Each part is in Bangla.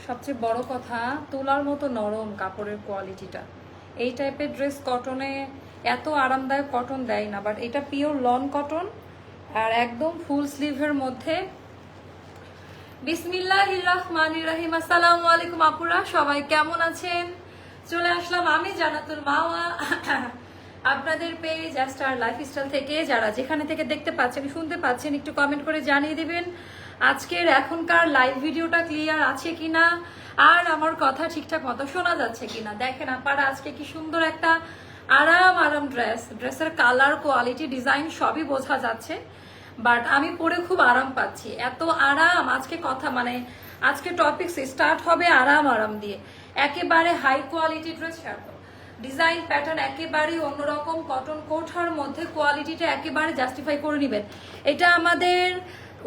সবচেয়ে বড় কথা, তুলার মতো নরম কাপড়ের কোয়ালিটিটা। এই টাইপের ড্রেস কটনে এত আরামদায়ক কটন দেয় না, বাট এটা পিওর লন কটন আর একদম ফুল স্লিভের মধ্যে। বিসমিল্লাহির রহমানির রহিম। আসসালামু আলাইকুম আপুরা, সবাই কেমন আছেন? চলে আসলাম আমি জান্নাতুল মাওয়া আপনাদের পেজ স্টার লাইফস্টাইল থেকে। যারা যেখানে থেকে দেখতে পাচ্ছেন শুনতে পাচ্ছেন একটু কমেন্ট করে জানিয়ে দিবেন আজকের এখনকার লাইভ ভিডিওটা ক্লিয়ার আছে কিনা, আর আমার কথা ঠিকঠাক মতো শোনা যাচ্ছে কিনা। দেখেন আপনারা আজকে কি সুন্দর একটা আরাম ড্রেসের কালার, কোয়ালিটি, ডিজাইন সবই বোঝা যাচ্ছে, বাট আমি পরে খুব আরাম পাচ্ছি। এত আরাম আজকে কথা, মানে আজকে টপিক স্টার্ট হবে আরাম দিয়ে। একেবারে high quality dress, design pattern একেবারে অন্যরকম, কটন কোঠার মধ্যে কোয়ালিটিটা একেবারে জাস্টিফাই করে নেবেন। এটা আমাদের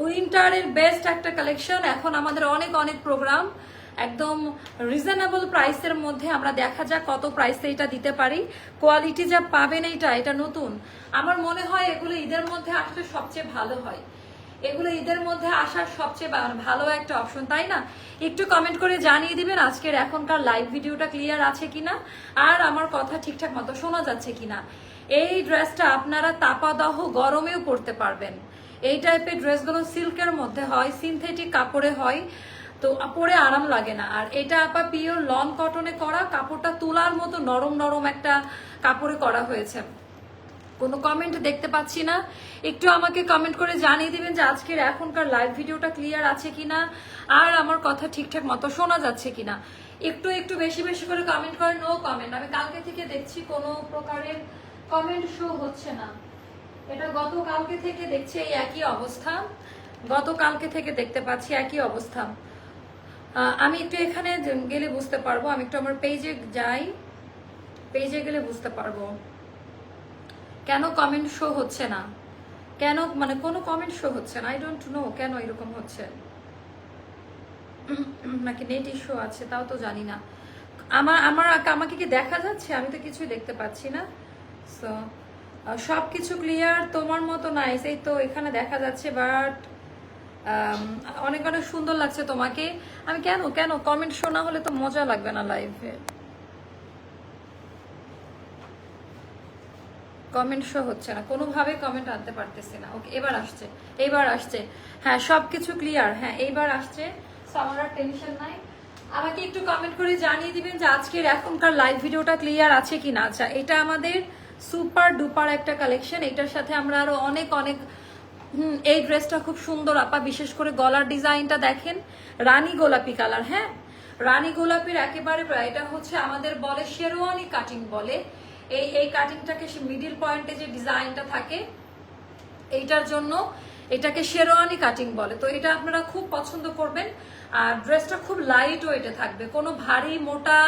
উইন্টারের বেস্ট একটা কালেকশন। এখন আমাদের অনেক প্রোগ্রাম, একদম রিজনেবল প্রাইসের মধ্যে আমরা দেখা যাক কত প্রাইসে এটা দিতে পারি। কোয়ালিটি যা পাবেন এটা নতুন। আমার মনে হয় এগুলো ঈদের মধ্যে আসলে সবচেয়ে ভালো হয়, এগুলো ঈদের মধ্যে আসার সবচেয়ে ভালো একটা অপশন, তাই না? একটু কমেন্ট করে জানিয়ে দিবেন আজকের এখনকার লাইভ ভিডিওটা ক্লিয়ার আছে কিনা, আর আমার কথা ঠিকঠাক মতো শোনা যাচ্ছে কিনা। এই ড্রেসটা আপনারা তাপাদহ গরমেও পরতে পারবেন। এই টাইপের ড্রেসগুলো সিল্কের মধ্যে হয়, সিনথেটিক কাপড়ে হয়, তো পরে আরাম লাগে না। আর এটা আপা পিওর লন কটনে করা, কাপড়টা তুলার মতো নরম একটা কাপড়ে করা হয়েছে। কোনো কমেন্ট দেখতে পাচ্ছি না, একটু আমাকে কমেন্ট করে জানিয়ে দিবেন যে আজকের এখনকার লাইভ ভিডিওটা ক্লিয়ার আছে কিনা, আর আমার কথা ঠিকঠাক মতো শোনা যাচ্ছে কিনা। একটু বেশি করে কমেন্ট করেন। নো কমেন্ট, আমি কালকে থেকে দেখছি কোনো প্রকারের কমেন্ট শো হচ্ছে না। এটা গতকালকে থেকে দেখছি এই একই অবস্থা, গতকালকে থেকে দেখতে পাচ্ছি একই অবস্থা। আমি একটু এখানে গেলে বুঝতে পারবো, আমি একটু আমার পেজে যাই, পেজে গেলে বুঝতে পারবো কেন কমেন্ট শো হচ্ছে না, কেন মানে কোনো কমেন্ট শো হচ্ছে না। আই ডোন্ট নো কেন এরকম হচ্ছে, নাকি নেট ইস্যু আছে তাও তো জানি না। আমাকে কি দেখা যাচ্ছে? আমি তো কিছুই দেখতে পাচ্ছি না। সো সবকিছু ক্লিয়ার, তোমার মতো নাইস, এই তো এখানে দেখা যাচ্ছে, বাট অনেক সুন্দর লাগছে তোমাকে। আমি কেন কমেন্ট শোনা হলে তো মজা লাগবে না লাইভে। কমেন্ট শো হচ্ছে না, কোনোভাবে কমেন্ট আনতে পারতেছি না। ওকে, এবার আসছে। হ্যাঁ, সবকিছু ক্লিয়ার, হ্যাঁ এইবার আসছে। আমার আর টেনশন নাই। আমাকে একটু কমেন্ট করে জানিয়ে দিবেন যে আজকের এখনকার লাইভ ভিডিওটা ক্লিয়ার আছে কিনা। আচ্ছা, এটা আমাদের সুপার ডুপার একটা কালেকশন। এটার সাথে আমরা আরো অনেক এই ড্রেসটা খুব সুন্দর আপা, বিশেষ করে গলার ডিজাইনটা দেখেন, রানী গোলাপি কালার। হ্যাঁ, রানী গোলাপির একেবারে, এটা হচ্ছে আমাদের বলে শেরওয়ানি কাটিং বলে। এই কাটিংটাকে মিডিল পয়েন্টে যে ডিজাইনটা থাকে এইটার জন্য এটাকে শেরওয়ানি কাটিং বলে। তো এটা আপনারা খুব পছন্দ করবেন। আর ড্রেসটা খুব লাইট ওয়েটে থাকবে, কোনো ভারী মোটা,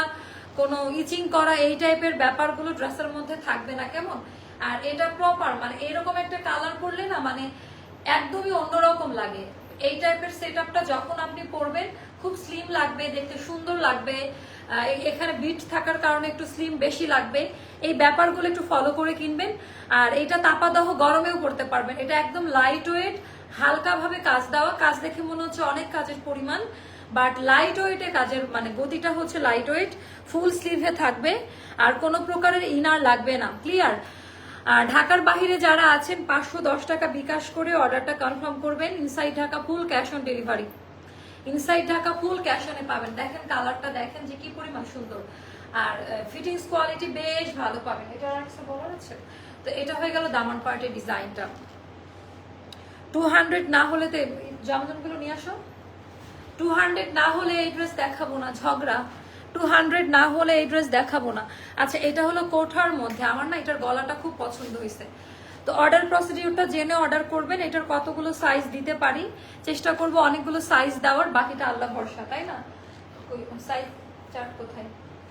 কোনো ইচিং করা এই টাইপের ব্যাপারগুলো ড্রেসের মধ্যে থাকবে না। কেমন, আর এটা প্রপার মানে এরকম একটা কালার পরলে না মানে একদমই অন্যরকম লাগে। এই টাইপের সেট আপটা যখন আপনি পরবেন খুব স্লিম লাগবে, দেখতে সুন্দর লাগবে। এখানে বিট থাকার কারণে একটু স্লিম বেশি লাগবে। এই ব্যাপারগুলো একটু ফলো করে কিনবেন। আর এটা তাপাদহ গরমেও পড়তে পারবেন। এটা একদম লাইট ওয়েট, হালকা ভাবে কাজ দেওয়া, কাজ দেখে মনে হচ্ছে অনেক কাজের পরিমাণ, বাট লাইট ওয়েটে কাজের মানে গতিটা হচ্ছে লাইট ওয়েট, ফুল স্লিভে থাকবে, আর কোনো প্রকারের ইনার লাগবে না। ক্লিয়ার? আর ঢাকার বাহিরে যারা আছেন 510 টাকা বিকাশ করে অর্ডারটা কনফার্ম করবেন। Inside Dhaka full cash on delivery, inside Dhaka full cash অনে পাবেন। দেখেন কালারটা দেখেন যে কি পরিমাণ সুন্দর, আর ফিটিংস কোয়ালিটি বেশ ভালো পাবেন। এটা আর কিছু বলার আছে? তো এটা হয়ে গেল দামান পার্টের ডিজাইনটা। 200 না হলে তো জামদানগুলো নিয়ে আসো। 200 না হলে এই ড্রেস দেখাবো না, ঝগড়া। 200 না হলে এই ড্রেস দেখাবো না। আচ্ছা, এটা হলো কোঠার মধ্যে, আমার না এটার গলাটা খুব পছন্দ হয়েছে। তো অর্ডার প্রসিডিউরটা জেনে অর্ডার করবেন। এটার কতগুলো সাইজ দিতে পারি চেষ্টা করব অনেকগুলো সাইজ দেওয়ার, বাকিটা আল্লাহ ভরসা, তাই না? সাইজ চার্ট কোথায়?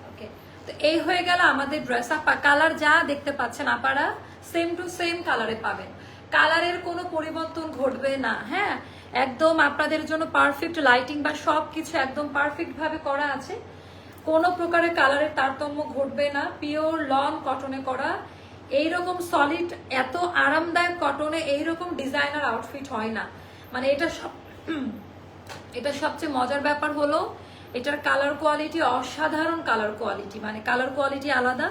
ওকে, তো এই হয়ে গেল আমাদের ড্রেস। আপা কালার যা দেখতে পাচ্ছেন আপারা সেম টু সেম কালারে পাবেন, কালারের কোনো পরিবর্তন ঘটবে না। হ্যাঁ, একদম আপনাদের জন্য পারফেক্ট লাইটিং বা সবকিছু একদম পারফেক্ট ভাবে করা আছে, কোনো প্রকারের কালারের তারতম্য ঘটবে না। পিওর লন কটনে করা, এইরকম সলিড এত আরামদায়ক কটনে এইরকম ডিজাইনার আউটফিট হয় না। মানে এটা সবচেয়ে মজার ব্যাপার হলো এটার কালার কোয়ালিটি অসাধারণ কালার কোয়ালিটি, মানে কালার কোয়ালিটি আলাদা।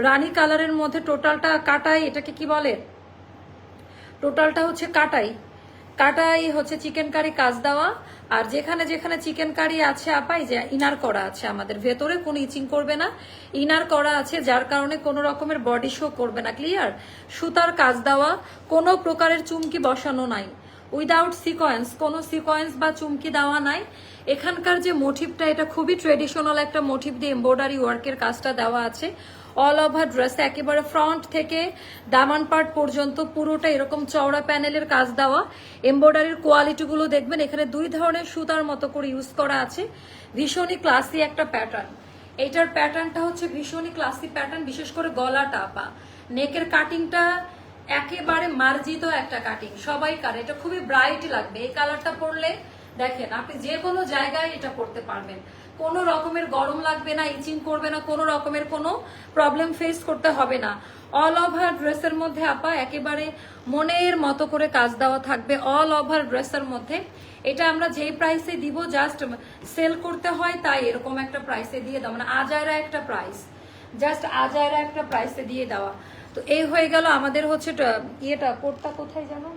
রানী কালারের মধ্যে টোটালটা কাটাই, এটাকে কি বলে, টোটালটা হচ্ছে কাটাই, কাটাই হচ্ছে চিকেন কারি কাজ দেওয়া। আর যেখানে যেখানে চিকেন কারি আছে আপাই যে ইনার করা আছে, আমাদের ভেতরে কোনো ইচিং করবে না, ইনার করা আছে, যার কারণে কোনো রকমের বডি শো করবে না। ক্লিয়ার? সুতার কাজ দেওয়া, কোনো প্রকারের চুমকি বসানো নাই, উইদাউট সিকোয়েন্স, কোনো সিকোয়েন্স বা চুমকি দেওয়া নাই। এখানকার যে মোটিভটা, এটা খুবই ট্রেডিশনাল একটা মোটিভ দিয়ে এমব্রয়ডারি ওয়ার্কের কাজটা দেওয়া আছে। অল ওভার ড্রেসে একেবারে ফ্রন্ট থেকে দামান পার্ট পর্যন্ত পুরোটা এরকম চওড়া প্যানেলের কাজ দেওয়া। এমব্রয়ডারির কোয়ালিটিগুলো দেখবেন, এখানে দুই ধরনের সুতার মতো করে ইউজ করা আছে। ভীষণই ক্লাসি একটা প্যাটার্ন, এইটার প্যাটার্নটা হচ্ছে ভীষণই ক্লাসি প্যাটার্ন, বিশেষ করে গলাটা আপা, নেকের কাটিংটা একেবারে মার্জিত একটা কাটিং, সবাই কার, এটা খুবই ব্রাইট লাগবে। এই কালারটা পরলে দেখেন আপনি যে কোনো জায়গায় এটা পরতে পারবেন, কোনো রকমের গরম লাগবে না, ইচিং করবে না, কোনো রকমের কোনো প্রবলেম ফেস করতে হবে না। অল ওভার ড্রেসের মধ্যে আপা একেবারে মনের মতো করে কাজ দেওয়া থাকবে অল ওভার ড্রেসের মধ্যে। এটা আমরা যেই প্রাইসে দিব, জাস্ট সেল করতে হয় তাই এরকম একটা প্রাইসে দিয়ে দাও, মানে আজায়রা একটা প্রাইস, জাস্ট আজায়রা একটা প্রাইসে দিয়ে দেওয়া। তো এই হয়ে গেল আমাদের হচ্ছে ইয়েটা, কোটটা কোথায় জানো,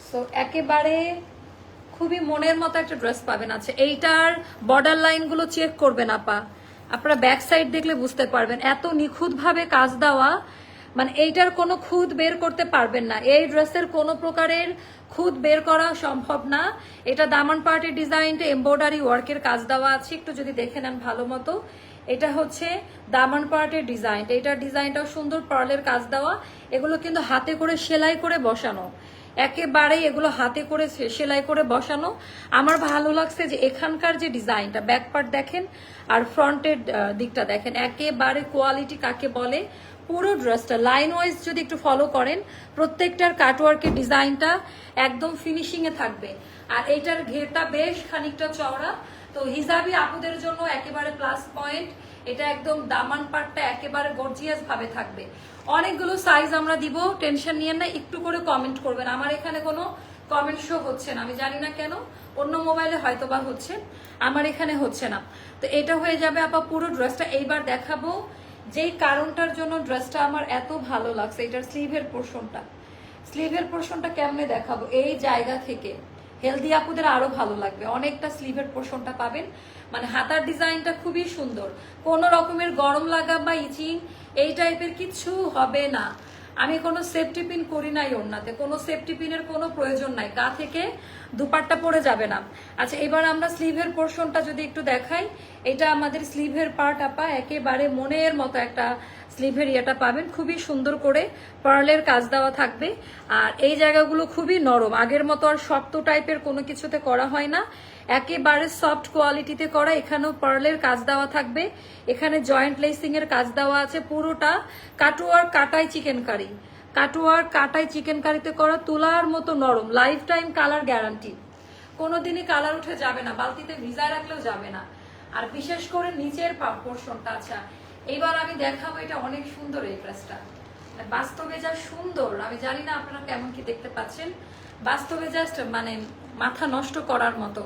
সো একেবারে খুবই মনের মতো একটা ড্রেস পাবেন। আছে এইটার বর্ডার লাইন গুলো চেক করবেন আপা, আপনারা ব্যাক সাইড দেখলে বুঝতে পারবেন, এত নিখুঁত ভাবে কাজ দেওয়া, মানে এইটার কোনো খুঁত বের করতে পারবেন না, এই ড্রেসের কোনো প্রকারের খুঁত বের করা সম্ভব না। এটা দামান পার্টের ডিজাইনটা এমব্রয়ডারি ওয়ার্কের কাজ দেওয়া আছে, একটু যদি দেখে নেন ভালো মতো। এটা হচ্ছে দামান পার্টের ডিজাইন, এটার ডিজাইনটাও সুন্দর পার্লের কাজ দেওয়া। এগুলো কিন্তু হাতে করে সেলাই করে বসানো, একেবারেই এগুলো হাতে করে সেলাই করে বসানো। আমার ভালো লাগছে যে এখানকার যে ডিজাইনটা, ব্যাক পার্ট দেখেন আর ফ্রন্টের দিকটা দেখেন, একেবারে কোয়ালিটি কাকে বলে। পুরো ড্রেসটা লাইন ওয়াইজ যদি একটু ফলো করেন, প্রত্যেকটার কাটওয়ার্কের ডিজাইনটা একদম ফিনিশিং এ থাকবে। আর এইটার ঘেরটা বেশ খানিকটা চওড়া, তো হিজাবি আপুদের জন্য একেবারে প্লাস পয়েন্ট। এটা একদম দামান পাটটা একেবারে গর্জিয়াস ভাবে থাকবে। অনেকগুলো সাইজ আমরা দিব, টেনশন নিয়েন না, একটু করে কমেন্ট করবেন। আমার এখানে কোনো কমেন্ট শো হচ্ছে না, আমি জানি না কেন, অন্য মোবাইলে হয়তো বা হচ্ছে, আমার এখানে হচ্ছে না। তো এটা হয়ে যাবে আপা পুরো ড্রেসটা। এইবার দেখাবো যেই কারণটার জন্য ড্রেসটা আমার এত ভালো লাগছে, এটার স্লিভের পোর্শনটা। স্লিভের পোর্শনটা কেমনে দেখাবো, এই জায়গা থেকে হেলদি আপুদের আরো ভালো লাগবে, অনেকটা স্লিভের পোর্শনটা পাবেন। মানে হাতার ডিজাইনটা খুবই সুন্দর, কোনো রকমের গরম লাগা বা ইচিং এই টাইপের কিছু হবে না। আমি কোনো সেফটি পিন করি নাই ওড়নাতে, কোনো সেফটি পিনের কোনো প্রয়োজন নাই, গা থেকে দুপাট্টা পড়ে যাবে না। আচ্ছা, এবার আমরা স্লিভের পোর্শনটা যদি একটু দেখাই, এটা আমাদের স্লিভের পার্ট আপা, একেবারে মনের মতো একটা স্লিভের ইয়েটা পাবেন, খুবই সুন্দর করে পার্লের কাজ দেওয়া থাকবে। আর এই জায়গাগুলো খুবই নরম, আগের মতো আর শক্ত টাইপের কোনো কিছুতে করা হয় না, একেবারে সফট কোয়ালিটিতে করা। এখানেও পার্লের কাজ দেওয়া থাকবে, এখানে জয়েন্ট লেসিং এর কাজ দেওয়া আছে। পুরোটা কাটওয়ার কাটাই চিকেন কারি, কাটওয়ার কাটাই চিকেন কারিতে করা, তুলার মতো নরম, লাইফ টাইম কালার গ্যারান্টি, কোনোদিনই কালার উঠে যাবে না, বালতিতে ভিজায় রাখলেও যাবে না। আর বিশেষ করে নিচের পোর্শনটা। আচ্ছা, এবার আমি দেখাবো, এটা অনেক সুন্দর এই ড্রেসটা, বাস্তবে যা সুন্দর, আমি জানি না আপনারা কেমন কি দেখতে পাচ্ছেন, বাস্তবে জাস্ট মানে মাথা নষ্ট করার মতো।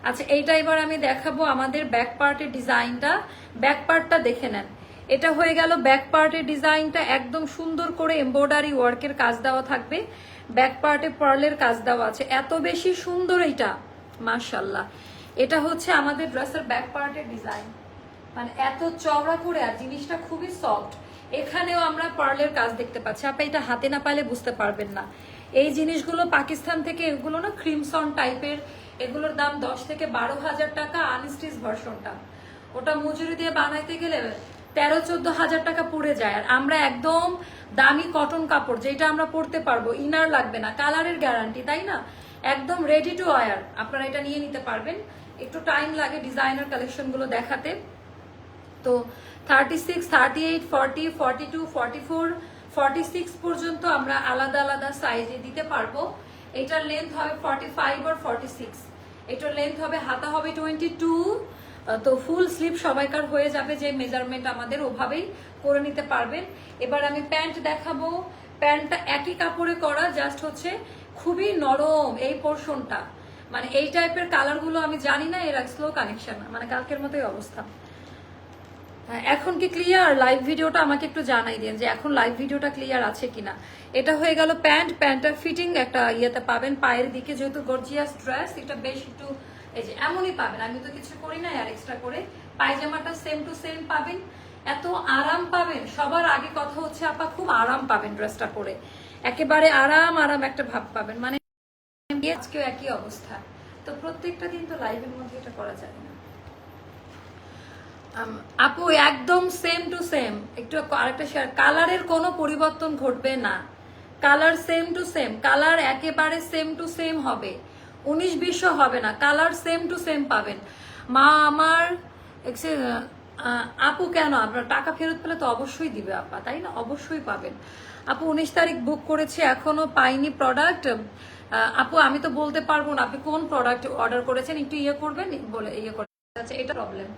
আচ্ছা, এইটা এবার আমি দেখাবো আমাদের ব্যাক পার্টের ডিজাইনটা, ব্যাক পার্টটা দেখে নেন। এটা হয়ে গেল ব্যাক পার্টের ডিজাইনটা, একদম সুন্দর করে এমব্রয়ডারি ওয়ার্কের কাজ দেওয়া থাকবে, ব্যাক পার্টে পার্লের কাজ দেওয়া আছে, এত বেশি সুন্দর এইটা, মাশাআল্লাহ। এটা হচ্ছে আমাদের ড্রেসের ব্যাক পার্টের ডিজাইন, মানে এত চওড়া করে, আর জিনিসটা খুবই সফট। এখানেও আমরা পার্লের কাজ দেখতে পাচ্ছি, আপনি এটা হাতে না পাইলে বুঝতে পারবেন না। এই জিনিসগুলো পাকিস্তান থেকে, এগুলো না ক্রিমসন টাইপের, এগুলোর দাম 10 থেকে 12,000 টাকা, আনস্টিচ ভার্সনটা, ওটা মজুরি দিয়ে বানাইতে গেলে 13-14 হাজার টাকা পড়ে যায়। আর আমরা একদম দামি কটন কাপড়, যেটা আমরা পরতে পারবো, ইনার লাগবে না, কালারের গ্যারান্টি, তাই না, একদম রেডি টু ওয়্যার, আপনারা এটা নিয়ে নিতে পারবেন। একটু টাইম লাগে ডিজাইনার কালেকশন গুলো দেখাতে। তো 36, 38, 40, 42, 44, 46 পর্যন্ত আমরা আলাদা আলাদা সাইজে দিতে পারবো। এটার লেন্থ হবে 45 আর 46, এটার লেন্থ হবে, হাতা হবে 22। তো ফুল স্লিভ সবাইকার হয়ে যাবে, যে মেজারমেন্ট আমাদের ওভাবেই করে নিতে পারবেন। এবার আমি প্যান্ট দেখাবো, প্যান্টটা একই কাপড়ে করা, জাস্ট হচ্ছে খুবই নরম এই পোর্শনটা, মানে এই টাইপের কালারগুলো আমি জানি না, এরা স্লো কানেকশন, মানে কালকের মতোই অবস্থা। হ্যাঁ, এখন কি ক্লিয়ার লাইভ ভিডিওটা? আমাকে একটু জানাই দিন যে এখন লাইভ ভিডিওটা ক্লিয়ার আছে কিনা। এটা হয়ে গেল প্যান্ট, প্যান্টটার ফিটিং একটা ইয়েতে পাবেন পায়ের দিকে, যেহেতু গর্জিয়াস ড্রেস, এটা বেশ একটু এই যে এমনই পাবেন, আমি তো কিছু করি না আর এক্সট্রা করে। পায়জামাটা সেম টু সেম পাবেন, এত আরাম পাবেন। সবার আগে কথা হচ্ছে আপা খুব আরাম পাবেন ড্রেসটা পরে, একেবারে আরাম আরাম একটা ভাব পাবেন। মানে আজকেও একই অবস্থা, তো প্রত্যেকটা দিন তো লাইভের মধ্যে এটা করা যায় না। আপু একদম সেম টু সেম, একটু আরেকটা শেয়ার, কালারের কোনো পরিবর্তন ঘটবে না, colour same to same, colour একেবারে সেম টু সেম হবে, 19-20 হবে না, কালার সেম টু সেম পাবেন। মা আমার আপু কেন আপনার টাকা ফেরত পেলে তো অবশ্যই দিবে আপা, তাই না? অবশ্যই পাবেন। আপু 19 তারিখ বুক করেছি, এখনো পাইনি প্রোডাক্ট। আপু আমি তো বলতে পারবো না আপনি কোন প্রোডাক্ট অর্ডার করেছেন, একটু ইয়ে করবেন, বলে ইয়ে করে। আচ্ছা এটা প্রবলেম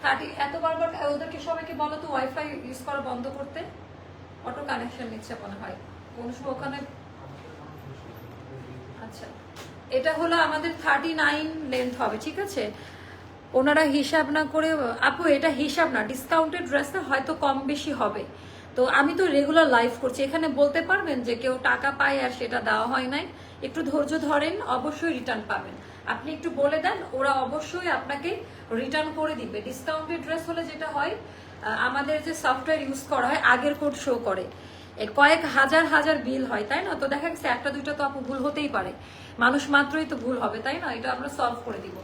30 এত বারবার ওদেরকে সবাইকে বলো তো ওয়াইফাই ইউজ করা বন্ধ করতে, অটো কানেকশন নিচ্ছে মনে হয় কোন সময় ওখানে। আচ্ছা এটা হলো আমাদের 39 লেন্থ হবে, ঠিক আছে? ওনারা হিসাব না করে, আপু এটা হিসাব না, ডিসকাউন্টেড ড্রেসে হয়তো কম বেশি হবে। তো আমি তো রেগুলার লাইভ করছি, এখানে বলতে পারবেন যে কেউ টাকা পায় আর সেটা দেওয়া হয় নাই, একটু ধৈর্য ধরেন, অবশ্যই রিটার্ন পাবেন। আপনি একটু বলে দেন, ওরা অবশ্যই আপনাকে রিটার্ন করে দিবে। ডিসকাউন্টেড ড্রেস হলে যেটা হয়, আমাদের যে সফটওয়্যার ইউজ করা হয় আগের কোড শো করে, কয়েক হাজার হাজার বিল হয়, তাই না? তো দেখা গেছে একটা দুইটা তো আপু ভুল হতেই পারে, মানুষ মাত্রই তো ভুল হবে, তাই না? এটা আমরা সলভ করে দিব।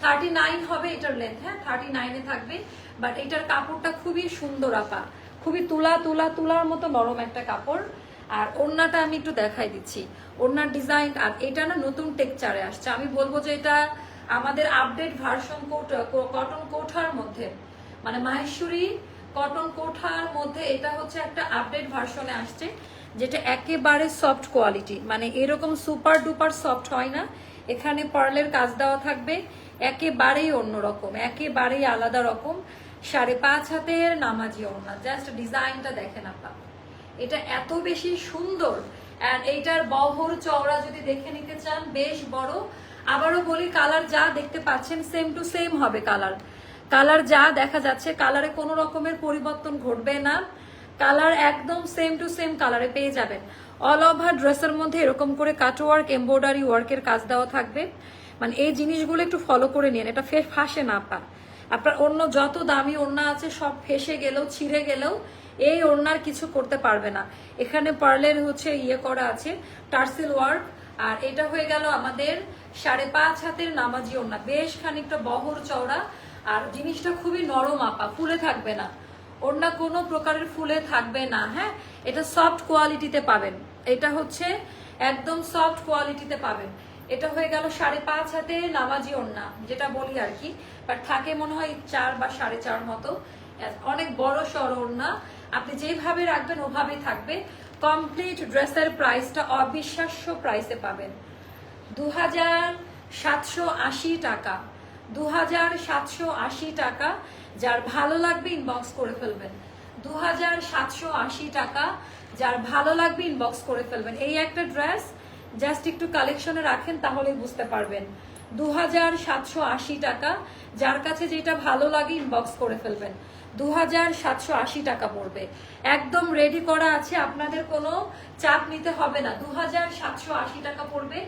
39 হবে এটার লেন্থ, হ্যাঁ 39-এ থাকবে। বাট এটার কাপড়টা খুবই সুন্দর আপা, খুবই তুলা তুলা তুলার মতো নরম একটা কাপড়। আর ওড়নাটা আমি একটু দেখাই দিচ্ছি, ওড়নার ডিজাইন। আর এটা না নতুন টেক্সচারে আসছে, আমি বলবো যে এটা আমাদের আপডেট ভার্সন কটন কোঠার মধ্যে, মানে মাহেশ্বরী কটন কোঠার মধ্যে এটা হচ্ছে একটা আপডেট ভার্সনে আসছে, যেটা একেবারে সফট কোয়ালিটি, মানে এরকম সুপার ডুপার সফট হয় না। এখানে পার্লের কাজ দেওয়া থাকবে, একেবারেই অন্যরকম, একেবারেই আলাদা রকম। 5.5 হাতের নামাজি ওড়না, জাস্ট ডিজাইনটা দেখেন আপা, এটা এত বেশি সুন্দর। আর এইটার বহর চওড়া যদি দেখে নিতে চান বেশ বড়। আবারও বলি, কালার যা দেখতে পাচ্ছেন সেম টু সেম হবে, কালার কালার যা দেখা যাচ্ছে কালারে কোনো রকমের পরিবর্তন ঘটবে না, কালার একদম সেম টু সেম কালারে পেয়ে যাবেন। অল ওভার ড্রেসের মধ্যে এরকম করে কাটওয়ার্ক এমব্রয়ডারি ওয়ার্কের কাজ দেওয়া থাকবে, মানে এই জিনিসগুলো একটু ফলো করে নিন, এটা ফাঁসে না পা। আপনার অন্য যত দামি ওড়না আছে সব ফেসে গেলেও ছিঁড়ে গেলেও এই ওড়নার কিছু করতে পারবে না। এখানে পার্লের হচ্ছে ইয়ে করা আছে টার্সেল ওয়ার্ক। আর এটা হয়ে গেল আমাদের 5.5 হাতের নামাজি ওড়না, বেশ খানিকটা বহর চওড়া। আর জিনিসটা খুবই নরম আপা, ফুলে থাকবে না ওড়না, কোনো প্রকারের ফুলে থাকবে না। হ্যাঁ এটা সফট কোয়ালিটিতে পাবেন, এটা হচ্ছে একদম সফট কোয়ালিটিতে পাবেন। এটা হয়ে গেল 5.5 হাতে নামাজি ওড়না, যেটা বলি আর কি, বাট থাকে মনে হয় 4 বা 4.5 মতো, অনেক বড় সড় ওড়না। আপনি যেভাবে রাখবেন ওভাবেই থাকবে। কমপ্লিট ড্রেসের প্রাইসটা অবিশ্বাস্য প্রাইসে পাবেন, 2780 টাকা, 2780 টাকা। যার ভালো লাগবে ইনবক্স করে ফেলবেন, 2780 টাকা, যার ভালো লাগবে ইনবক্স করে ফেলবেন। এই একটা ড্রেস জাস্ট একটু কালেকশনে রাখেন তাহলেই বুঝতে পারবেন। 2780 টাকা, যার কাছে যেটা ভালো লাগে ইনবক্স করে ফেলবেন, 2780 টাকা পড়বে। একদম রেডি করা আছে, আপনাদের কোনো চাপ নিতে হবে না, 2780 টাকা পড়বে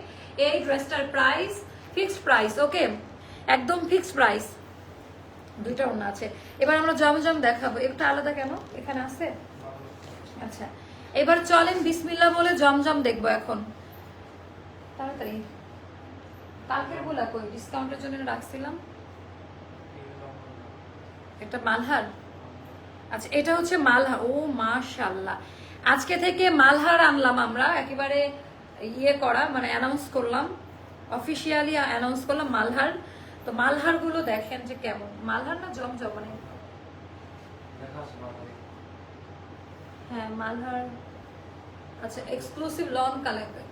এই ড্রেসটার প্রাইস, ফিক্সড প্রাইস। ওকে একদম ফিক্সড প্রাইস। দুইটা ওড়না আছে। এবার আমরা জমজম দেখাবো, একটা আলাদা কেন এখানে আছে। আচ্ছা এবার চলেন বিসমিল্লাহ বলে জমজম দেখবো এখন তাড়াতাড়ি। কালকের বলা কই, ডিসকাউন্টের জন্য রাখছিলাম একটা মালহার। আচ্ছা এটা হচ্ছে মালহার, ও মাশাআল্লাহ, আজকে থেকে মালহার আনলাম আমরা, একেবারে ইয়ে করা, মানে অ্যানাউন্স করলাম, অফিসিয়ালি অ্যানাউন্স করলাম মালহার। তো মালহার গুলো দেখেন যে কেমন, মালহার না জমজম, মানে হ্যাঁ মালহার। আচ্ছা এক্সক্লুসিভ লন কালেকশন,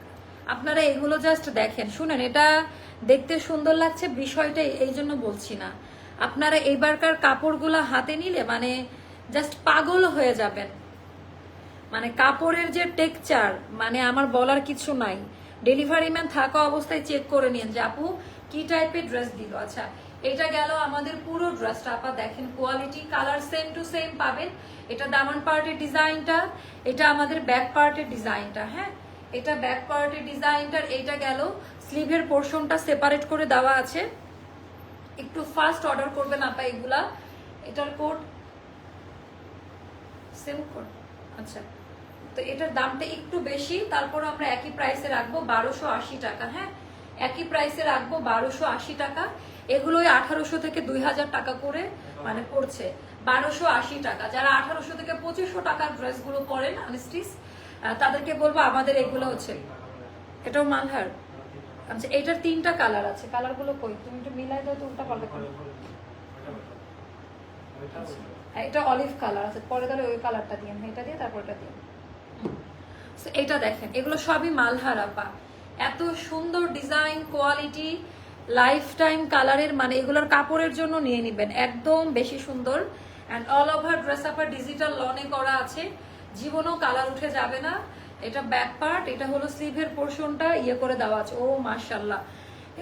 আপনারা এগুলো জাস্ট দেখেন, শুনেন, এটা দেখতে সুন্দর লাগছে বিষয়টা এই জন্য বলছি না, আপনারা এইবারকার কাপড়গুলো হাতে নিলে মানে জাস্ট পাগল হয়ে যাবেন। মানে কাপড়ের যে টেক্সচার, মানে আমার বলার কিছু নাই, ডেলিভারি ম্যান থাকা অবস্থায় চেক করে নিন যে আপু কি টাইপের ড্রেস দিল। আচ্ছা, এটা গেল আমাদের পুরো ড্রেসটা। আপা দেখেন quality, colour same to same পাবেন। এটা দামান পার্টের ডিজাইনটা, এটা আমাদের ব্যাক পার্টের ডিজাইনটা। হ্যাঁ, এটা ব্যাক পার্টের ডিজাইনটার। এটা গেল স্লিভের পোর্শনটা সেপারেট করে দেওয়া আছে। একটু ফাস্ট অর্ডার করবেন আপা এগুলা। এটার কোড সেম কোড। আচ্ছা, তো এটার দামটা একটু বেশি, তারপর আমরা একই প্রাইসে রাখবো 1280 টাকা। হ্যাঁ, একই প্রাইসে রাখবো 1280 টাকা। এগুলোই 1800 থেকে 2000 টাকা করে মানে পড়ছে। 1280 টাকা। যারা 1800 থেকে 2500 টাকার ড্রেসগুলো পরেন আনস্টিচ, তাদেরকে বলবো আমাদের এগুলো হচ্ছে, এটাও মালহার। আচ্ছা, এটার 3টা কালার আছে। কালারগুলো কই, তুমি একটু মিলাই দাও তো, উল্টা পাল্টা করো। এটা অলিভ কালার আছে, পরে তাহলে ওই কালারটা দিয়ে, এটা দিয়ে তারপর এটা দিয়ে। এটা দেখেন, এগুলো সবই মালহার আপা। এত সুন্দর ডিজাইন, কোয়ালিটি, লাইফ টাইম কালারের, মানে এগুলোর কাপড়ের জন্য নিয়ে নিবেন, একদম বেশি সুন্দর। অ্যান্ড অল ওভার ড্রেস আপা ডিজিটাল লনে করা আছে, জীবনেও কালার উঠে যাবে না। এটা ব্যাক পার্ট, এটা হলো স্লিভের পোর্শনটা ইয়ে করে দেওয়া আছে। ও মাশাল্লাহ,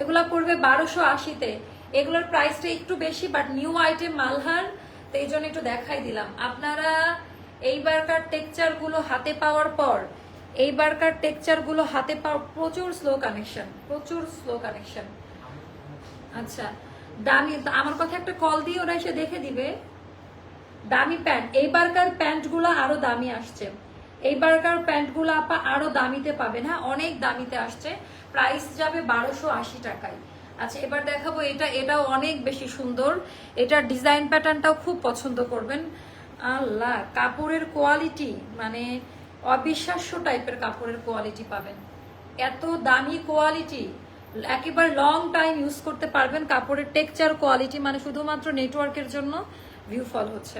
এগুলা পড়বে 1280-তে। এগুলোর প্রাইসটা একটু বেশি, বাট নিউ আইটেম মালহার, তো এই জন্য একটু দেখাই দিলাম। আপনারা এইবারকার টেক্সচার গুলো হাতে পাওয়ার পর, এইবারকার টেক্সচার গুলো হাতে পাওয়ার প্রচুর স্লো কানেকশন, প্রচুর স্লো কানেকশন। আচ্ছা, দামি, আমার কথা একটা কল দিয়ে ওরা এসে দেখে দিবে। দামি প্যান্ট, এইবারকার প্যান্ট গুলো আরো দামি আসছে। এইবারকার প্যান্ট গুলো আপা আরো দামিতে পাবেন। হ্যাঁ, অনেক দামিতে আসছে, প্রাইস যাবে 1280 টাকায়। আচ্ছা, এবার দেখাবো এটা, এটাও অনেক বেশি সুন্দর। এটার ডিজাইন প্যাটার্নটাও খুব পছন্দ করবেন। আল্লাহ, কাপড়ের কোয়ালিটি মানে অবিশ্বাস্য টাইপের কাপড়ের কোয়ালিটি পাবেন। এত দামি কোয়ালিটি, একেবারে লং টাইম ইউজ করতে পারবেন। কাপড়ের টেক্সচার কোয়ালিটি মানে শুধুমাত্র নেটওয়ার্কের জন্য ভিউ ফল হচ্ছে।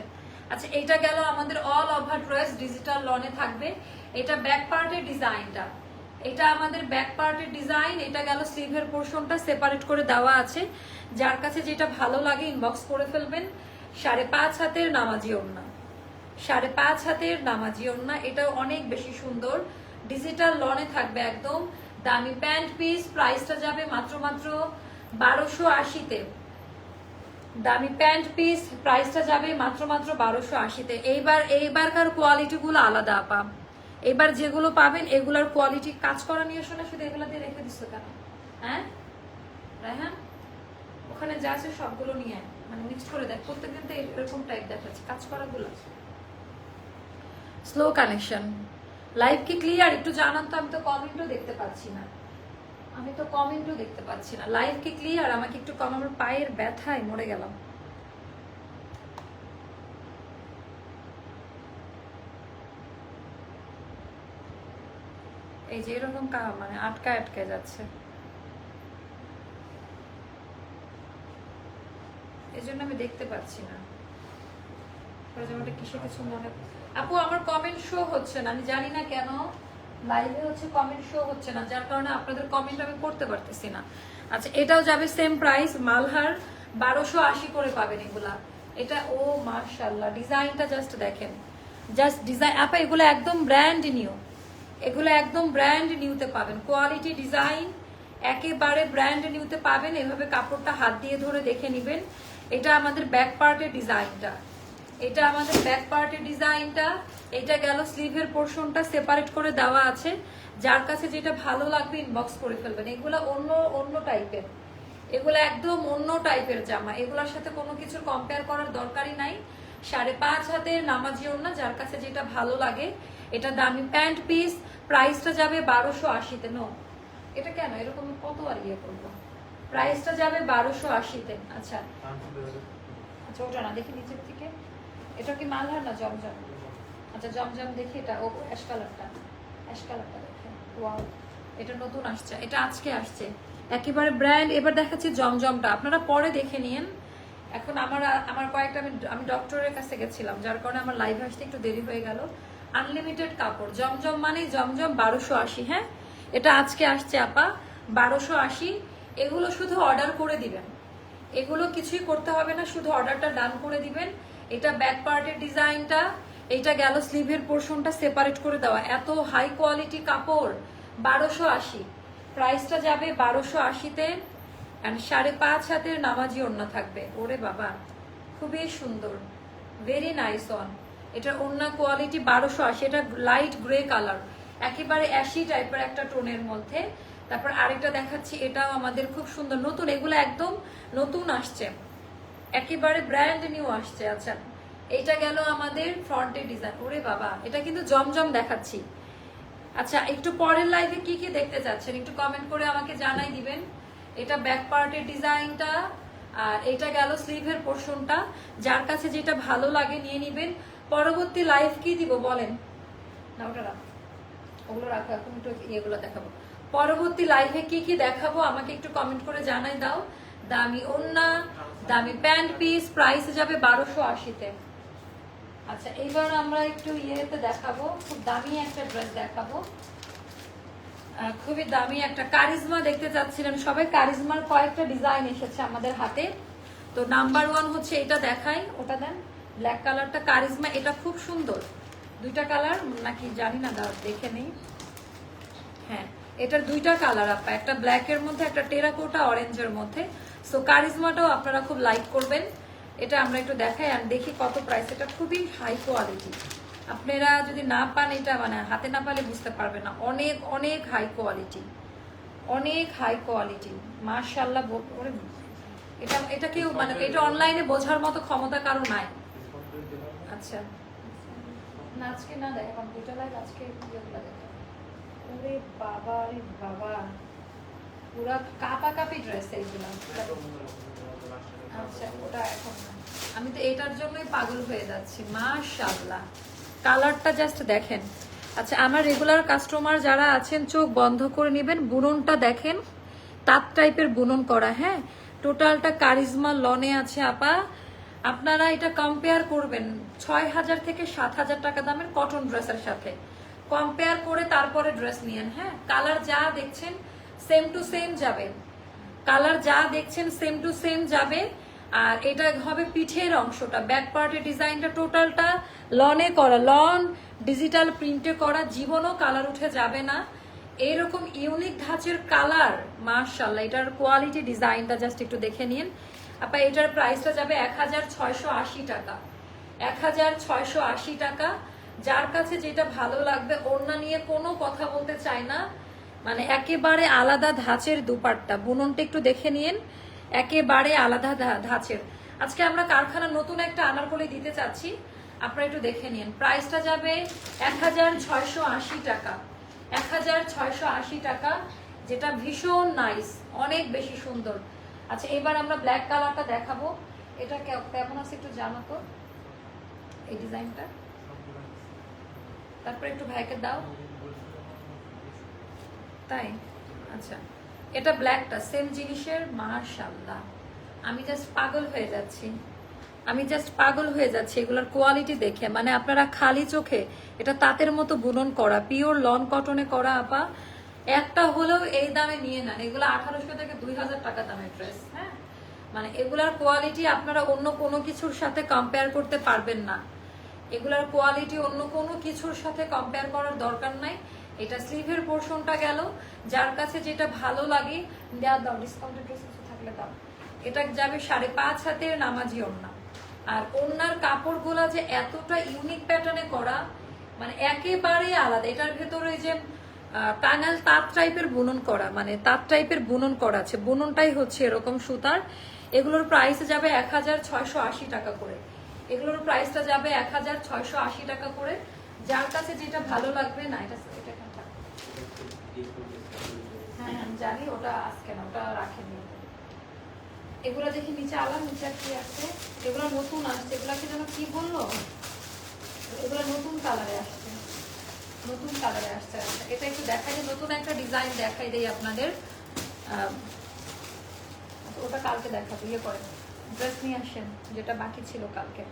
আচ্ছা, এটা গেল আমাদের অল ওভার ড্রেস ডিজিটাল লনে থাকবে। এটা ব্যাক পার্টের ডিজাইনটা, এটা আমাদের ব্যাক পার্টের ডিজাইন। এটা গেল স্লিভের পোর্শনটা সেপারেট করে দেওয়া আছে। যার কাছে যেটা ভালো লাগে ইনবক্স করে ফেলবেন। 5.5 হাতের নামাজি ওড়না, 5.5 হাতের নামাজি ওড়না। এটা অনেক বেশি সুন্দর, ডিজিটাল লনে থাকবে একদম। দামি প্যান্ট পিস, প্রাইসটা যাবে মাত্র 1280-তে। দামি প্যান্ট পিস, প্রাইসটা যাবে মাত্র 1280-তে। এইবারকার কোয়ালিটি গুলো আলাদা আপা। এবার যেগুলো পাবেন এগুলার কোয়ালিটি, কাজ করা নিয়ে শোনা, শুধু এগুলো দিয়ে রেখে দিচ্ছ কেন? হ্যাঁ রায়হান, ওখানে যা আছে সবগুলো নিয়ে মানে মিক্স করে দেখ, প্রত্যেকদিন তো এরকম টাইপ দেখাচ্ছে কাজ করা গুলো। Slow connection. লাইভ কি ক্লিয়ার? একটু জানান তো, আমি তো কমেন্টও দেখতে পাচ্ছি না, আমি তো কমেন্টও দেখতে পাচ্ছি না। লাইভ কি ক্লিয়ার? আমাকে একটু কম, আমার পায়ের ব্যথায় মরে গেলাম। এই যে এরকম মানে আটকায় আটকায় যাচ্ছে, এই জন্য আমি দেখতে পাচ্ছি না। কিসে কিছু মনে, আপু আমার কমেন্ট শো হচ্ছে না, আমি জানি না কেন লাইভে হচ্ছে কমেন্ট শো হচ্ছে না, যার কারণে আপনাদের কমেন্ট আমি পড়তে পারতেছি না। আচ্ছা, এটাও যাবে সেম প্রাইস, মালহার 1280 করে পাবেন এগুলা। এটা ও মাশাআল্লাহ, ডিজাইনটা জাস্ট দেখেন, জাস্ট ডিজাইন আপা। এগুলো একদম ব্র্যান্ড নিউ, এগুলো একদম ব্র্যান্ড নিউতে পাবেন। কোয়ালিটি, ডিজাইন একেবারে ব্র্যান্ড নিউতে পাবেন। এভাবে কাপড়টা হাত দিয়ে ধরে দেখে নেবেন। এটা আমাদের ব্যাক পার্টের ডিজাইনটা, এটা আমাদের ব্যাক পার্টের ডিজাইনটা। এটা গেল স্লিভের পোর্শনটা সেপারেট করে দেওয়া আছে। যার কাছে যেটা ভালো লাগবে ইনবক্স করে ফেলবেন। এগুলো অন্য টাইপের, এগুলো একদম অন্য টাইপের জামা, এগুলোর সাথে কোনো কিছুর কম্পেয়ার করার দরকারই নাই। 5.5 হাতের নামাজি ওড়না, যার কাছে যেটা ভালো লাগে। এটা দামি প্যান্ট পিস, প্রাইসটা যাবে 1280-তে। নো, এটা কেন এরকম, কত আর ইয়ে করবো, প্রাইসটা যাবে 1280-তে। আচ্ছা আচ্ছা, ওটা না দেখি নিচের থেকে, এটা কি মালহার না জমজম? আচ্ছা জমজম দেখি, এটা ও অ্যাশ কালারটা, অ্যাশ কালারটা দেখে, ওয়াও, এটা নতুন আসছে, এটা আজকে আসছে, একেবারে ব্র্যান্ড। এবার দেখাচ্ছি জমজমটা, আপনারা পরে দেখে নিন। এখন আমার কয়েকটা, আমি ডক্টরের কাছে গেছিলাম, যার কারণে আমার লাইভ আসতে একটু দেরি হয়ে গেল। আনলিমিটেড কাপড়, জমজম মানে জমজম 1280। হ্যাঁ, এটা আজকে আসছে আপা, 1280। এগুলো শুধু অর্ডার করে দিবেন, এগুলো কিছুই করতে হবে না, শুধু অর্ডারটা ডান করে দিবেন। এটা ব্যাক পার্টের ডিজাইনটা, এটা গেল স্লিভের পোর্শনটা সেপারেট করে দেওয়া। এত হাই কোয়ালিটি কাপড়, 1280। প্রাইসটা যাবে 1280-তে, অ্যান্ড 5.5 হাতের নামাজি ওড়না থাকবে। ওরে বাবা, খুবই সুন্দর, ভেরি নাইস ওয়ান। এটার ওড়না কোয়ালিটি 1280, এটা লাইট গ্রে কালার, একেবারে অ্যাশি টাইপের একটা টোনের মধ্যে। তারপর আরেকটা দেখাচ্ছি, এটাও আমাদের খুব সুন্দর, নতুন, এগুলো একদম নতুন আসছে, একেবারে ব্র্যান্ড নিউ আসছে। আচ্ছা, এটা গেল আমাদের ফ্রন্টের ডিজাইন। ওরে বাবা, এটা কিন্তু জমজম দেখাচ্ছি। আচ্ছা, একটু পরের লাইভে কি কি দেখতে চাচ্ছেন একটু কমেন্ট করে আমাকে জানাই দিবেন। এটা ব্যাক পার্টের ডিজাইনটা, আর এটা গেল স্লিভের পোর্শনটা। যার কাছে যেটা ভালো লাগে নিয়ে নিবেন। পরবর্তী লাইভ কি দিব বলেন না, ওটা রাখ, ওগুলো রাখো, এখন একটু ইয়েগুলো দেখাবো। পরবর্তী লাইভে কি কি দেখাবো আমাকে একটু কমেন্ট করে জানাই দাও। দামি ওড়না, দামি প্যান্ট পিস, প্রাইস যাবে 1280-তে। আচ্ছা, এইবার আমরা একটু ইয়েতে দেখাবো, খুব দামি একটা ড্রেস দেখাবো, খুবই দামি একটা কারিজমা দেখতে চাচ্ছিলেন সবাই। কারিজমার কয়েকটা ডিজাইন এসেছে আমাদের হাতে, তো নাম্বার 1 হচ্ছে এটা দেখাই, ওটা দেন, ব্ল্যাক কালারটা কারিজমা, এটা খুব সুন্দর। দুইটা কালার নাকি জানি না, দেখে নেই। হ্যাঁ, এটার দুইটা কালার আপা, একটা ব্ল্যাকের মধ্যে, একটা টেরাকোটা অরেঞ্জের মধ্যে। সো কারিজমাটাও আপনারা খুব লাইক করবেন। এটা আমরা একটু দেখাই আর দেখি কত প্রাইস। এটা খুবই হাই কোয়ালিটি, আপনারা যদি না পান, এটা মানে হাতে না পালে বুঝতে পারবেন না। অনেক অনেক হাই কোয়ালিটি, অনেক হাই কোয়ালিটি, মাশাআল্লাহ। এটা এটা কেউ মানে এটা অনলাইনে বোঝার মতো ক্ষমতা কারো নাই। আচ্ছা, না আজকে না দেখে কম্পিউটার লাইভ, আজকে ইয়েগুলো দেখে। ওরে বাবা রে বাবা, পুরা কাপাকাপি ড্রেস এইগুলো। আচ্ছা, ওটা এখন না, আমি তো এটার জন্যই পাগল হয়ে যাচ্ছি। মাশাআল্লাহ, কালারটা জাস্ট দেখেন। আচ্ছা, আমার রেগুলার কাস্টমার যারা আছেন চোখ বন্ধ করে নেবেন, বুননটা দেখেন, তাঁত টাইপের বুনন করা। হ্যাঁ, টোটালটা কারিজমা লনে আছে আপা। আপনারা এটা কম্পেয়ার করবেন 6000 থেকে 7000 টাকা দামের কটন ড্রেসের সাথে, কম্পেয়ার করে তারপরে ড্রেস নিয়েন। হ্যাঁ, কালার যা দেখছেন সেম টু সেম যাবে, কালার যা দেখছেন সেম টু সেম যাবে। আর এটা হবে পিঠের অংশটা, ব্যাক পার্টের ডিজাইনটা টোটালটা লনে করা, লন ডিজিটাল প্রিন্টে করা, জীবনও কালার উঠে যাবে না। এরকম ইউনিক ধাঁচের কালার, মাশাআল্লাহ। এটার কোয়ালিটি, ডিজাইনটা জাস্ট একটু দেখে নিন আপা। এটার প্রাইসটা যাবে 1680 টাকা, 1680 টাকা। যার কাছে যেটা ভালো লাগবে, ওড়না নিয়ে কোনো কথা বলতে চাই না, মানে একেবারে আলাদা ধাঁচের দুপাট্টা, বুননটা একটু দেখে নিন, একেবারে আলাদা ধাঁচের। আজকে আমরা কারখানা নতুন একটা আনারকলি দিতে চাচ্ছি, আপনারা একটু দেখে নিন। প্রাইসটা যাবে 1680 টাকা, 1680 টাকা, যেটা ভীষণ নাইস, অনেক বেশি সুন্দর। আচ্ছা, এবার আমরা ব্ল্যাক কালারটা দেখাবো। এটা কেমন আছে একটু জানো তো, এই ডিজাইনটা। তারপর একটু ভাইকে দাও, তাই। আচ্ছা, এটা ব্ল্যাকটা সেম জিনিসের, মাশাআল্লাহ। আমি জাস্ট পাগল হয়ে যাচ্ছি, আমি জাস্ট পাগল হয়ে যাচ্ছি এগুলোর কোয়ালিটি দেখে। মানে আপনারা খালি চোখে, এটা তাঁতের মতো বুনন করা, পিওর লন কটনে করা আপা। একটা হলেও এই দামে নিয়ে নেন, এগুলো 1800 থেকে 2000 টাকা দামের ড্রেস। হ্যাঁ, মানে এগুলার কোয়ালিটি আপনারা অন্য কোনো কিছুর সাথে কম্পেয়ার করতে পারবেন না। এগুলার কোয়ালিটি অন্য কোনো কিছুর সাথে কম্পেয়ার করার দরকার নাই। এটা স্লিভের পোর্শনটা গেল, যার কাছে যেটা ভালো লাগে দেওয়া দাও, ডিসকাউন্টেড ড্রেস কিছু থাকলে দাও। এটা যাবে 5.5 হাতের নামাজি ওড়না। আর ওড়নার কাপড়গুলা যে এতটা ইউনিক প্যাটার্নে করা, মানে একেবারে আলাদা। এটার ভেতরে যে টাঙ্গাল তাঁত টাইপের বুনন করা, মানে তাঁত টাইপের বুনন করা আছে, বুননটাই হচ্ছে এরকম সুতার। এগুলোর প্রাইস যাবে 1680 টাকা করে, এগুলোর প্রাইসটা যাবে 1680 টাকা করে। যার কাছে যেটা ভালো লাগবে, না এটা হ্যাঁ জানি, ওটা আজকে না, ওটা রাখেনি। এগুলো দেখি নিচে আলাম, নিচে কি আছে, এগুলো নতুন আসছে, এগুলাকে যেন কি বললো, এগুলো নতুন কালারে আসছে, নতুন কালারে আসছে। এটা একটু দেখাই, নতুন একটা ডিজাইন দেখাই দেই আপনাদের। ওটা কালকে দেখাবো, ইয়ে করে ড্রেস নিয়ে আসেন যেটা বাকি ছিল কালকে।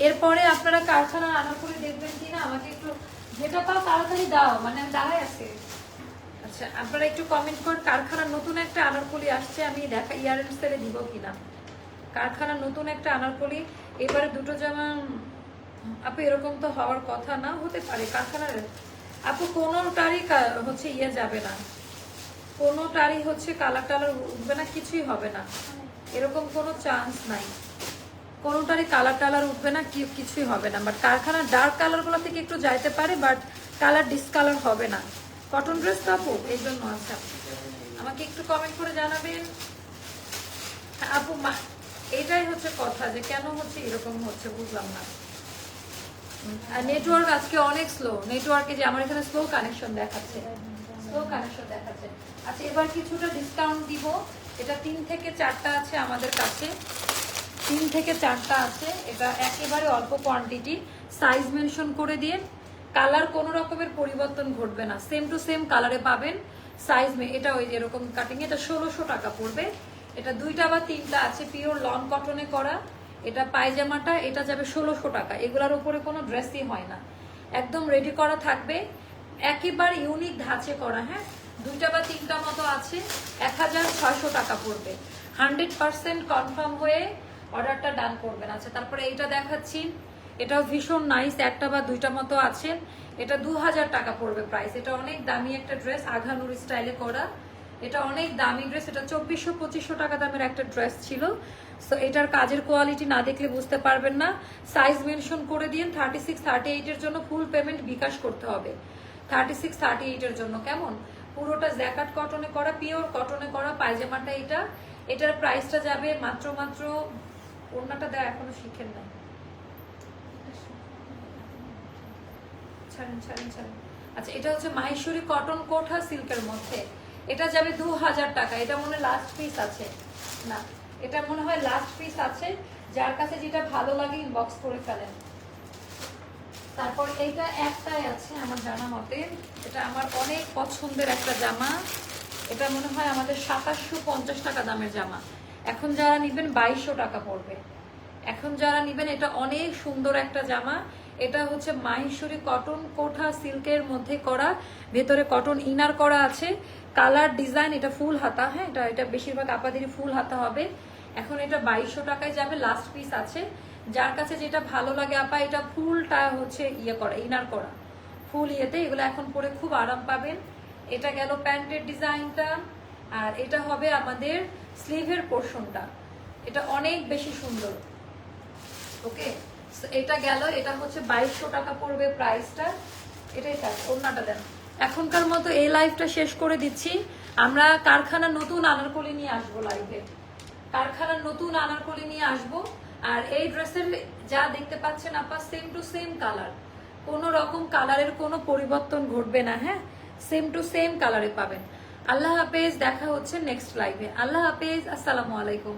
এরপরে আপনারা কারখানা আনার করে দেখবেন কিনা আমাকে একটু, যেটা পাও তাড়াতাড়ি দাও, মানে আমি দাঁড়াই আছে। আচ্ছা, আপনারা একটু কমেন্ট করুন, কারখানার নতুন একটা আনারকলি আসছে, আমি দেখা ইয়ারএন্ড সেলে দিব কিনা। কারখানার নতুন একটা আনারকলি, এবারে দুটো জামা আপু, এরকম তো হওয়ার কথা না, হতে পারে কারখানার আপু কোনোটারই হচ্ছে ইয়ে যাবে না, কোনোটারই হচ্ছে কালার টালার উঠবে না, কিছুই হবে না, এরকম কোনো চান্স নাই। কোনোটারই কালার টালার উঠবে না, কিছুই হবে না। বাট কারখানার ডার্ক কালারগুলো থেকে একটু যাইতে পারে, বাট কালার ডিসকালার হবে না। কটন ড্রেস তো আপু, এই জন্য। আচ্ছা, আমাকে একটু কমেন্ট করে জানাবেন। হ্যাঁ, আপু এটাই হচ্ছে কথা, যে কেন হচ্ছে এরকম হচ্ছে বুঝলাম না। আর নেটওয়ার্ক আজকে অনেক স্লো, নেটওয়ার্কে যে আমার এখানে স্লো কানেকশন দেখাচ্ছে, স্লো কানেকশন দেখাচ্ছে। আচ্ছা, এবার কিছুটা ডিসকাউন্ট দিব। এটা 3 থেকে 4টা আছে আমাদের কাছে, 3 থেকে 4টা আছে। এটা একেবারে অল্প কোয়ান্টিটি, সাইজ মেনশন করে দিয়ে। কালার কোনো রকমের পরিবর্তন ঘটবে না, সেম টু সেম কালারে পাবেন। সাইজ এটা ওই যে এরকম কাটিং, এটা 1600 টাকা পড়বে। এটা 2টা বা 3টা আছে, পিওর লন কটনে করা। এটা পায়জামাটা, এটা যাবে 1600 টাকা। এগুলোর উপরে কোনো ড্রেসই হয় না, একদম রেডি করা থাকবে, একেবারে ইউনিক ধাঁচে করা। হ্যাঁ, 2টা বা 3টা মতো আছে, 1600 টাকা পড়বে। 100% কনফার্ম হয়ে অর্ডারটা ডান করবেন। আচ্ছা, তারপরে এইটা দেখাচ্ছি, এটাও ভীষণ নাইস, 1টা বা 2টা মতো আছে। এটা 2000 টাকা পড়বে প্রাইস। এটা অনেক দামি একটা ড্রেস, আঘানুর স্টাইলে করা। এটা অনেক দামি ড্রেস, এটা 2400-2500 টাকা দামের একটা ড্রেস ছিল। সো এটার কাজের কোয়ালিটি না দেখলে বুঝতে পারবেন না। সাইজ মেনশন করে দিন। 36-38 এর জন্য ফুল পেমেন্ট বিকাশ করতে হবে। 36-38 এর জন্য, কেমন? পুরোটা জ্যাকেট কটনে করা, পিওর কটনে করা পায়জামাটা এটা। এটার প্রাইসটা যাবে মাত্র ওড়নাটা দেয় এখনো শিখেন নাই, ছাড়েন ছাড়েন ছাড়েন। আচ্ছা, এটা হচ্ছে মাহেশ্বরী কটন কোঠা সিল্কের মধ্যে। এটা যাবে 2000 টাকা। এটা মনে হয় লাস্ট পিস আছে, না এটা মনে হয় লাস্ট পিস আছে। যার কাছে যেটা ভালো লাগে ইনবক্স করে ফেলেন। তারপর এইটা একটাই আছে আমার জানা মতে, এটা আমার অনেক পছন্দের একটা জামা। এটা মনে হয় আমাদের 2750 টাকা দামের জামা। এখন যারা নিবেন 2200 টাকা পড়বে। এখন যারা নিবেন, এটা অনেক সুন্দর একটা জামা। এটা হচ্ছে মাহেশ্বরী কটন কোঠা সিল্কের মধ্যে করা, ভেতরে কটন ইনার করা আছে। কালার ডিজাইন, এটা ফুল হাতা। হ্যাঁ, এটা বেশিরভাগ আপাদেরই ফুল হাতা হবে। এখন এটা 2200 টাকায় যাবে, লাস্ট পিস আছে। যার কাছে যেটা ভালো লাগে আপা, এটা ফুলটা হচ্ছে ইয়ে করা, ইনার করা, ফুল ইয়েতে। এগুলো এখন পরে খুব আরাম পাবেন। এটা গেল প্যান্টের ডিজাইনটা। আর এটা হবে আমাদের স্লিভের পোর্শনটা। এটা অনেক বেশি সুন্দর। ওকে, এটা গেল। এটা হচ্ছে 2200 টাকা পড়বে প্রাইসটা। এটাই থাক, ওড়নাটা দেন। এখনকার মতো এই লাইভটা শেষ করে দিচ্ছি। আমরা কারখানার নতুন আনারকলি নিয়ে আসবো লাইভে, কারখানার নতুন আনারকলি নিয়ে আসবো। আর এই ড্রেসের যা দেখতে পাচ্ছেন আপা, সেম টু সেম কালার, কোনো রকম কালারের কোনো পরিবর্তন ঘটবে না। হ্যাঁ, সেম টু সেম কালারে পাবেন। আল্লাহ হাফেজ, দেখা হচ্ছে নেক্সট লাইভে। আল্লাহ হাফেজ, আসসালামু আলাইকুম।